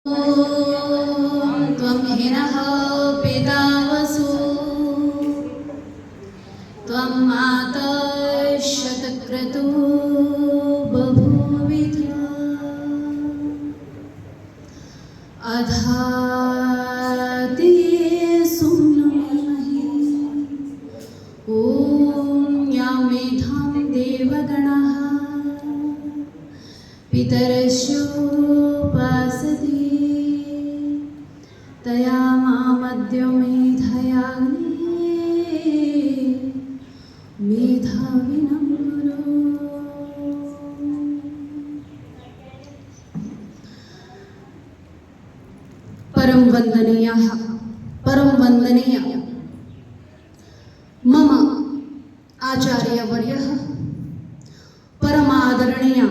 त्वं हिनः पितावसु त्वं मातः शतक्रतुः बभूविथ अधाति सुम्नमहि ॐ यामेधां देवगणः पितरस्योपासते तया मामद्य मेधाविनं गुरो। परम वंदनीय मम आचार्यवर्यः परमादरणीय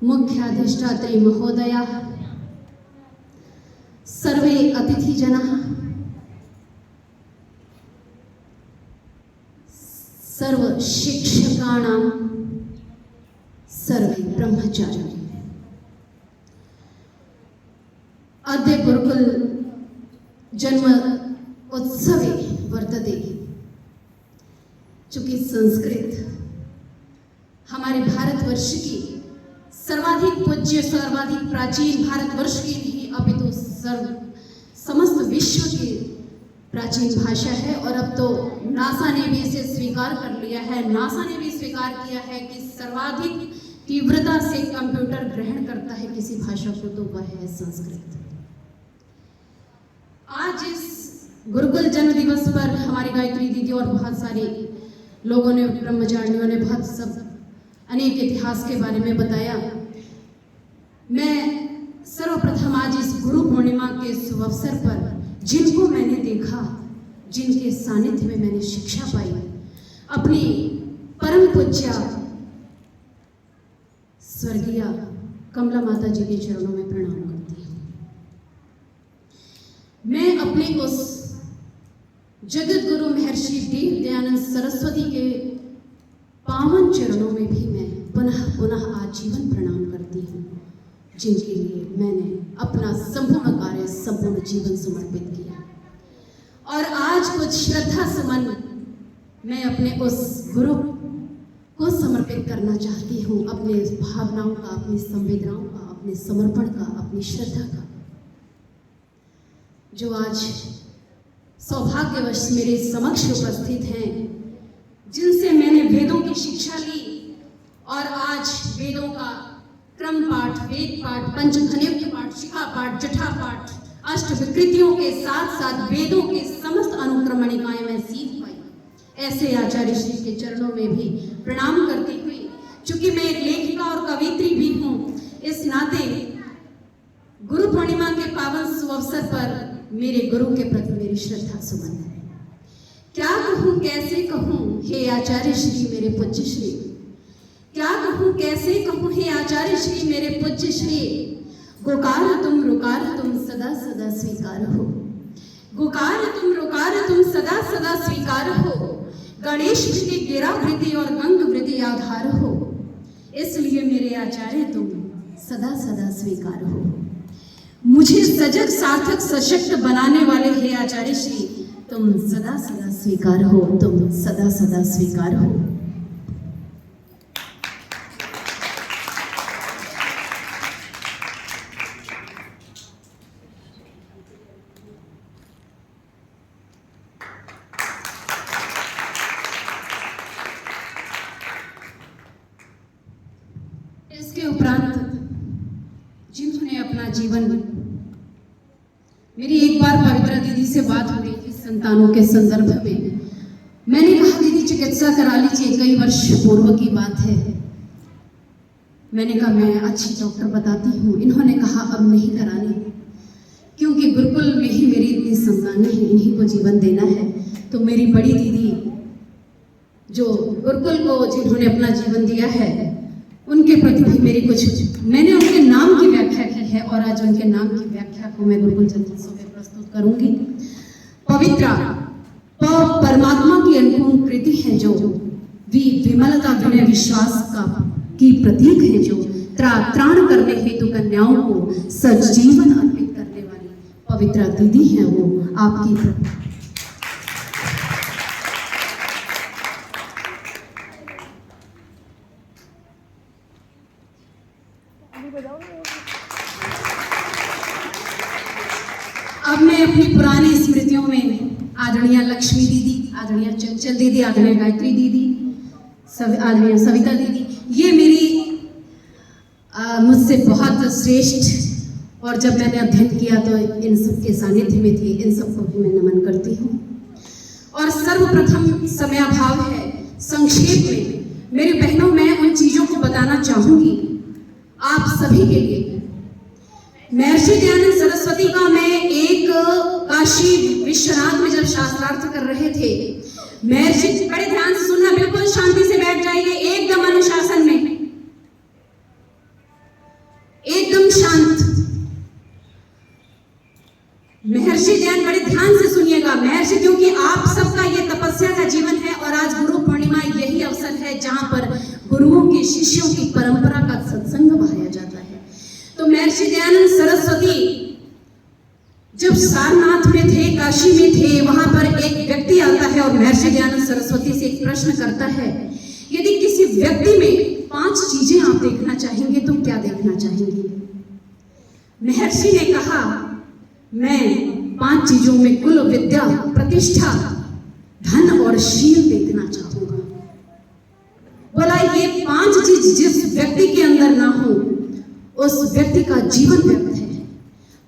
मुख्याधिष्ठात्री महोदयाः सर्वे अतिथिजनाः सर्व शिक्षकाणां सर्वे ब्रह्मचारिणः अद्य गुरुकुल जन्म उत्सवे वर्तते। चूंकि संस्कृत हमारे भारतवर्ष की सर्वाधिक पूज्य सर्वाधिक प्राचीन भारतवर्ष की नहीं अपितु समस्त विश्व की प्राचीन भाषा है और अब तो नासा ने भी इसे स्वीकार कर लिया है। नासा ने भी स्वीकार किया है कि सर्वाधिक तीव्रता से कंप्यूटर ग्रहण करता है किसी भाषा को तो वह है संस्कृत। आज इस गुरुकुल जन्म दिवस पर हमारी गायत्री दीदी और बहुत सारे लोगों ने ब्रह्मचारियों ने बहुत सब अनेक इतिहास के बारे में बताया। मैं सर्वप्रथम आज इस गुरु पूर्णिमा के शुभ अवसर पर जिनको मैंने देखा, जिनके सानिध्य में मैंने शिक्षा पाई, अपनी परम पूज्य स्वर्गीय कमला माता जी के चरणों में प्रणाम करती हूँ। मैं अपने उस जगत गुरु महर्षि देव दयानंद सरस्वती के पावन चरणों में भी मैं पुनः पुनः आजीवन प्रणाम करती हूँ, जिनके लिए मैंने अपना संपूर्ण कार्य संपूर्ण जीवन समर्पित किया। और आज कुछ श्रद्धा सुमन मैं अपने उस गुरु को समर्पित करना चाहती हूँ, अपने भावनाओं का, अपनी संवेदनाओं का, अपने समर्पण का, अपनी श्रद्धा का, जो आज सौभाग्यवश मेरे समक्ष उपस्थित हैं, जिनसे मैंने वेदों की शिक्षा ली और आज वेदों का क्रम पाठ, वेद पाठ, पंचधन्य पाठ, शिखा पाठ, जठा पाठ, अष्ट विकृतियों के साथ साथ वेदों के समस्त अनुक्रमणिकाएं मैं सीख पाई। ऐसे आचार्य श्री के चरणों में भी प्रणाम करती हुई, चूंकि मैं एक लेखिका और कवित्री भी हूँ, इस नाते गुरु पूर्णिमा के पावन सुअवसर पर मेरे गुरु के प्रति मेरी श्रद्धा सुमन है। क्या कहूँ, कैसे कहूँ हे आचार्य श्री मेरे पूज्य श्री, क्या कहूँ, कैसे कहूँ हे आचार्य श्री मेरे पूज्य श्री। गुकार तुम रुकार तुम सदा सदा स्वीकार हो, गुकार तुम रुकार तुम सदा सदा स्वीकार हो। गणेश वृत्ति, गिरा वृत्ति और गंग वृत्ति आधार हो, इसलिए मेरे आचार्य तुम सदा सदा स्वीकार हो। मुझे सजग सार्थक सशक्त बनाने वाले हे आचार्य श्री तुम सदा सदा स्वीकार हो, तुम सदा सदा स्वीकार हो। इसके उपरांत जिन्होंने अपना जीवन, मेरी एक बार पवित्रा दीदी से बात हो रही थी संतानों के संदर्भ में। मैंने कहा दीदी चिकित्सा करा लीजिए, कई वर्ष पूर्व की बात है। मैंने कहा मैं अच्छी डॉक्टर बताती हूँ। इन्होंने कहा अब नहीं करानी, क्योंकि गुरुकुल में ही मेरी इतनी संतानें हैं, इन्हीं को जीवन देना है। तो मेरी बड़ी दीदी जो गुरुकुल को जिन्होंने अपना जीवन दिया है, उनके प्रति भी मेरी कुछ, मैंने उनके नाम की व्याख्या की है और आज उनके नाम की व्याख्या को मैं गुरुकुल जन्मोत्सव में प्रस्तुत करूंगी। पवित्रा परमात्मा की अनुपम कृति है, जो विमलता विनय विश्वास का की प्रतीक है, जो त्राण करने हेतु कन्याओं को सजीवन अर्पित करने वाली पवित्रा दीदी हैं वो आपकी। अब मैं अपनी पुरानी स्मृतियों में आदरणीय लक्ष्मी दीदी, आदरणीय चंचल दीदी, आदरणीय गायत्री दीदी, आदरणीय सविता दीदी, ये मेरी मुझसे बहुत श्रेष्ठ, और जब मैंने अध्ययन किया तो इन सब के सानिध्य में थी, इन सबको भी मैं नमन करती हूँ। और सर्वप्रथम समयाभाव है, संक्षेप में मेरी बहनों मैं उन चीजों को बताना चाहूंगी आप सभी के लिए। महर्षि दयानंद सरस्वती का मैं एक काशी विश्वनाथ में जब शास्त्रार्थ कर रहे थे, महर्षि, बड़े ध्यान से सुनना, बिल्कुल शांति से बैठ जाइए, एकदम अनुशासन में, एकदम शांत। महर्षि दयानंद, बड़े ध्यान से सुनिएगा महर्षि, क्योंकि आप सबका ये तपस्या का जीवन है और आज गुरु पूर्णिमा यही अवसर है जहां पर गुरुओं के शिष्यों की परंपरा का सत्संग बहाया जाता है। तो महर्षि दयानंद सरस्वती जब सारनाथ में थे, काशी में थे, वहां पर एक व्यक्ति आता है और महर्षि दयानंद सरस्वती से एक प्रश्न करता है, यदि किसी व्यक्ति में 5 चीजें आप देखना चाहेंगे तो क्या देखना चाहेंगे? महर्षि ने कहा, मैं 5 चीजों में कुल, विद्या, प्रतिष्ठा, धन और शील देखना चाहूंगा। बोला ये 5 चीज जिस व्यक्ति के अंदर ना हो उस व्यक्ति का जीवन व्यर्थ है।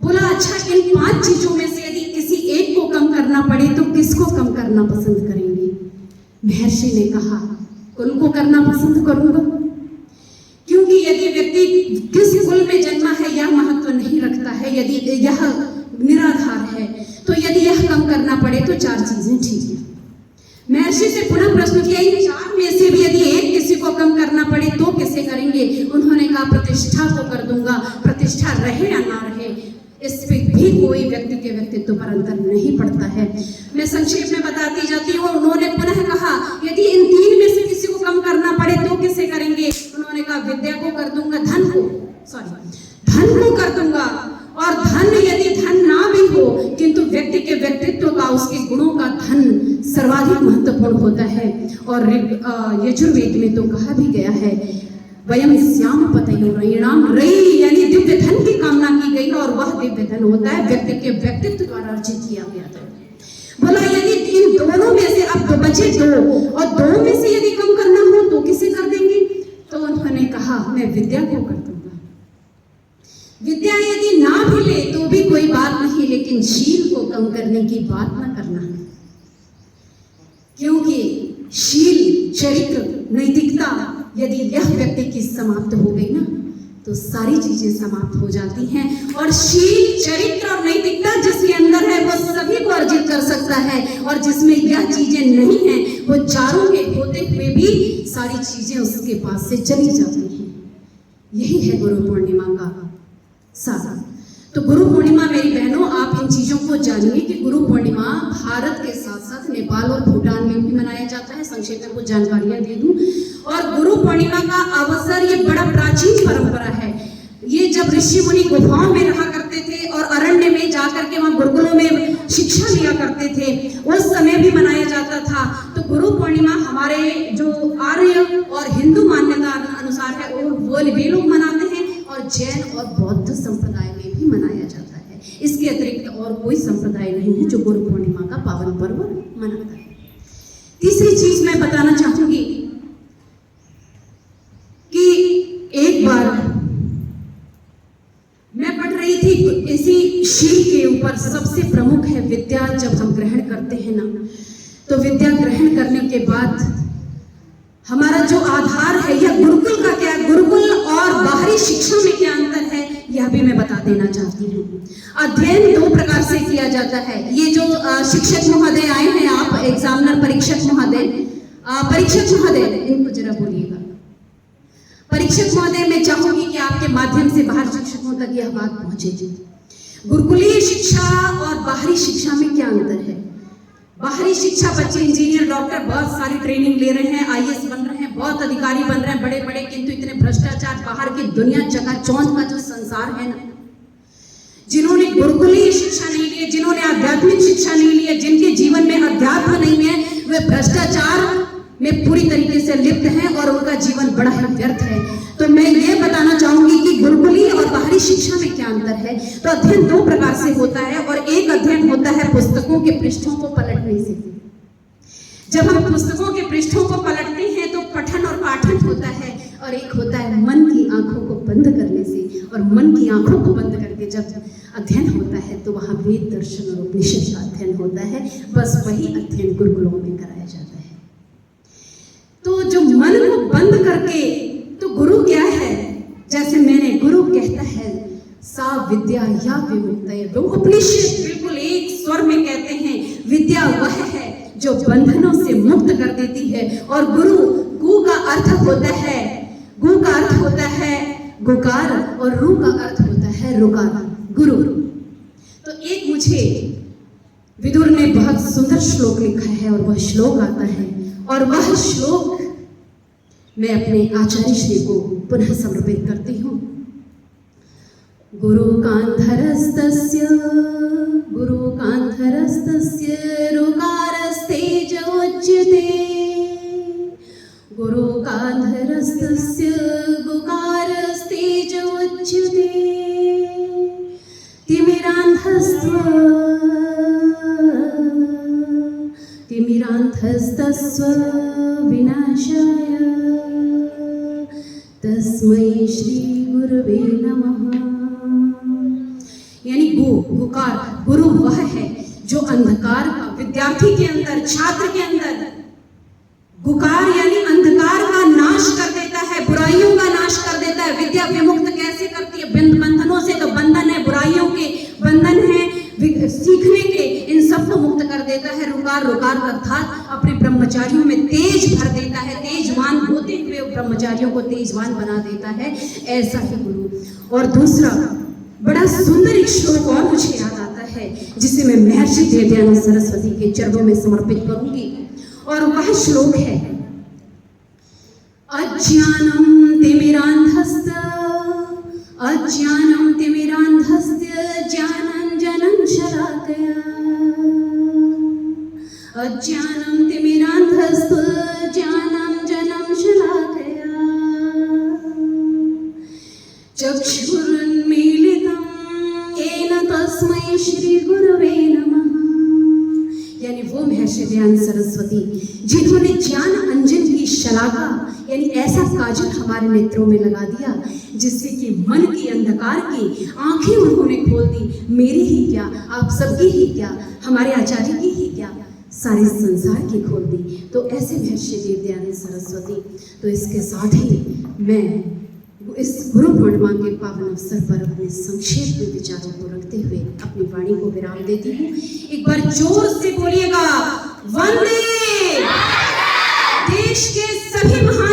बोला अच्छा, इन 5 चीजों में से यदि किसी एक को कम करना पड़े तो किसको कम करना पसंद करेंगे? महर्षि ने कहा, कुल को करना पसंद करूंगा, क्योंकि यदि व्यक्ति किस कुल में जन्मा है यह महत्व नहीं रखता है, यदि यह निराधार है तो यदि यह कम करना पड़े तो 4 चीजें ठीक है। महर्षि से पुनः प्रश्न किया, इन 4 में से भी यदि एक किसी को कम करना पड़े तो किसे करेंगे? उन्होंने कहा, प्रतिष्ठा को कर दूंगा। प्रतिष्ठा रहे या ना रहे, इस पे भी कोई व्यक्ति के व्यक्तित्व पर अंतर नहीं पड़ता है। मैं संक्षेप में बताती जाती हूँ। उन्होंने पुनः कहा, यदि इन 3 में से किसी को कम करना पड़े तो किसे करेंगे? उन्होंने कहा, विद्या को कर दूंगा, धन को कर दूंगा। और धन, यदि धन ना भी हो किंतु व्यक्ति के व्यक्तित्व का, उसके गुणों का धन सर्वाधिक महत्वपूर्ण होता है। और यजुर्वेद में तो कहा भी गया है, वयम श्याम पतयोरयिणाम, रई यानी दिव्य धन की कामना की गई और वह दिव्य धन होता है व्यक्ति के व्यक्तित्व द्वारा अर्जित किया गया था। बोला यदि इन दोनों में से, अब 2 बचे 2, और 2 में से यदि कम करना हो तो किसे कर देंगे? तो उन्होंने कहा, मैं विद्या को कर दूंगा। विद्या यदि ना भी ले तो भी कोई बात नहीं, लेकिन शील को कम करने की बात ना करना, क्योंकि शील, चरित्र, नैतिकता यदि यह व्यक्ति की समाप्त हो गई ना तो सारी चीजें समाप्त हो जाती हैं। और शील, चरित्र और नैतिकता जिसके अंदर है वो सभी को अर्जित कर सकता है, और जिसमें यह चीजें नहीं हैं वो चारों के होते हुए भी सारी चीजें उसके पास से चली जाती हैं। यही है गुरु पूर्णिमा का सार। तो गुरु पूर्णिमा मेरी बहनों, आप इन चीजों को जानिए कि गुरु पूर्णिमा भारत के साथ साथ नेपाल और भूटान में भी मनाया जाता है। संक्षेप में कुछ जानकारियां दे दूं। और गुरु पूर्णिमा का अवसर, ये बड़ा प्राचीन परंपरा है। ये जब ऋषि मुनि गुफाओं में रहा करते थे और अरण्य में जाकर के वहां गुरुकुलों में शिक्षा लिया करते थे, उस समय भी मनाया जाता था। तो गुरु पूर्णिमा हमारे जो आर्य और हिंदू मान्यता अनुसार है वो वे लोग मनाते हैं, और जैन और बौद्ध संप्रदाय में भी मनाया जाता है। इसके अतिरिक्त और कोई संप्रदाय नहीं है जो गुरु पूर्णिमा का पावन पर्व मनाता है। तीसरी चीज मैं बताना चाहूंगी कि एक बार मैं पढ़ रही थी इसी शील के ऊपर, सबसे प्रमुख है विद्या। जब हम ग्रहण करते हैं ना, तो विद्या ग्रहण करने के बाद हमारा जो आधार है, यह गुरुकुल का क्या, गुरुकुल और बाहरी शिक्षा में क्या अंतर है, यह भी मैं बता देना चाहती हूँ। अध्ययन 2 प्रकार से किया जाता है। ये जो शिक्षक महोदय आए हैं, आप एग्जामिनर परीक्षक महोदय, इनको जरा बोलिएगा। परीक्षक महोदय, मैं चाहूंगी कि आपके माध्यम से बाहर शिक्षकों तक यह बात पहुंचे। गुरुकुलीय शिक्षा और बाहरी शिक्षा में क्या अंतर है? बाहरी शिक्षा, बच्चे इंजीनियर, डॉक्टर, बहुत सारी ट्रेनिंग ले रहे हैं, IAS बन रहे हैं, बहुत अधिकारी बन रहे हैं बड़े बड़े, किंतु इतने भ्रष्टाचार, बाहर की दुनिया चकाचौंध का जो संसार है ना, जिन्होंने गुरुकुलीय शिक्षा नहीं ली है, जिन्होंने आध्यात्मिक शिक्षा नहीं ली है, जिनके जीवन में अध्यात्म नहीं है, वे भ्रष्टाचार में पूरी तरीके से लिप्त हैं और उनका जीवन बड़ा ही व्यर्थ है। तो मैं ये बताना चाहूंगी कि गुरुकुलीय और बाहरी शिक्षा में क्या अंतर है। तो अध्ययन दो प्रकार से होता है, और एक अध्ययन होता है पुस्तकों के पृष्ठों को पलटने से। जब हम पुस्तकों के पृष्ठों को पलटते हैं तो पठन और पाठन होता है, और एक होता है मन की आंखों को बंद करने से। और मन की आंखों को बंद करके जब अध्ययन होता है तो वहाँ वेद, दर्शन और उपनिषद का अध्ययन होता है। बस वही अध्ययन गुरुकुलों में कराया जाता है। तो जो मन को बंद करके, तो गुरु क्या है, जैसे मैंने गुरु कहता है सा विद्या या विमुक्त, वो उपनिषद बिल्कुल एक स्वर में कहते हैं विद्या वह है जो बंधनों से मुक्त कर देती है। और गुरु, गु का अर्थ होता है, गु का अर्थ होता है गुकार, और रू का अर्थ होता है रुकार, गुरु। तो एक मुझे विदुर ने बहुत सुंदर श्लोक लिखा है, और वह श्लोक आता है, और वह श्लोक मैं अपने आचार्य श्री को पुनः समर्पित करती हूँ। गुरु कांधरस्तस्य रुकारस्तेज उच्यते, गुरु कांधरस्तस्य गुकारस्तेज उच्यते, तिमिरान्धस्तस्व विनाशाय तस्मै श्री गुरुवे नमः। यानी गुकार, गुरु वह है जो अंधकार का, विद्यार्थी के अंदर, छात्र के अंदर गुकार यानी अंधकार का नाश कर देता है, बुराइयों का नाश कर देता है। विद्या विमुक्त कैसे करती है? बंधनों से। तो बंधन है बुराइयों के, बंधन है सीखने के, इन सबको मुक्त कर देता है। रुकार अर्थात अपने ब्रह्मचारियों में तेज भर देता है, तेजवान होते हुए ब्रह्मचारियों को तेजवान बना देता है। ऐसा ही गुरु। और दूसरा बड़ा सुंदर एक श्लोक और मुझे याद आता है, जिसे मैं महर्षि देवदयानंद सरस्वती के चरणों में समर्पित करूंगी, और वह श्लोक है अज्ञानम तिमिरान्धस्य ज्ञानाञ्जनं शलाकया, अज्ञानं तिमिरान्धस्य ज्ञानाञ्जनं शलाकया, चक्षुरुन्मीलितं येन तस्मै श्री गुरुवे नमः। यानी वो महर्षि दयानंद सरस्वती जिन्होंने ज्ञान अंजन की शलाका यानी ऐसा काजल हमारे नेत्रों में लगा दिया, जिससे कि मन की अंधकार की आंखें उन्होंने खोल दी। मेरी ही क्या, आप सबकी ही क्या, हमारे आचार्य की ही क्या, सारे संसार की खोल दी। तो ऐसे महर्षि देवदयानंद सरस्वती। तो इसके साथ ही मैं इस गुरु पूर्णिमा के पावन अवसर पर अपने संक्षेप में विचारों को रखते हुए अपनी वाणी को विराम देती हूँ। एक बार जोर से बोलिएगा, वंदे। देश के सभी महान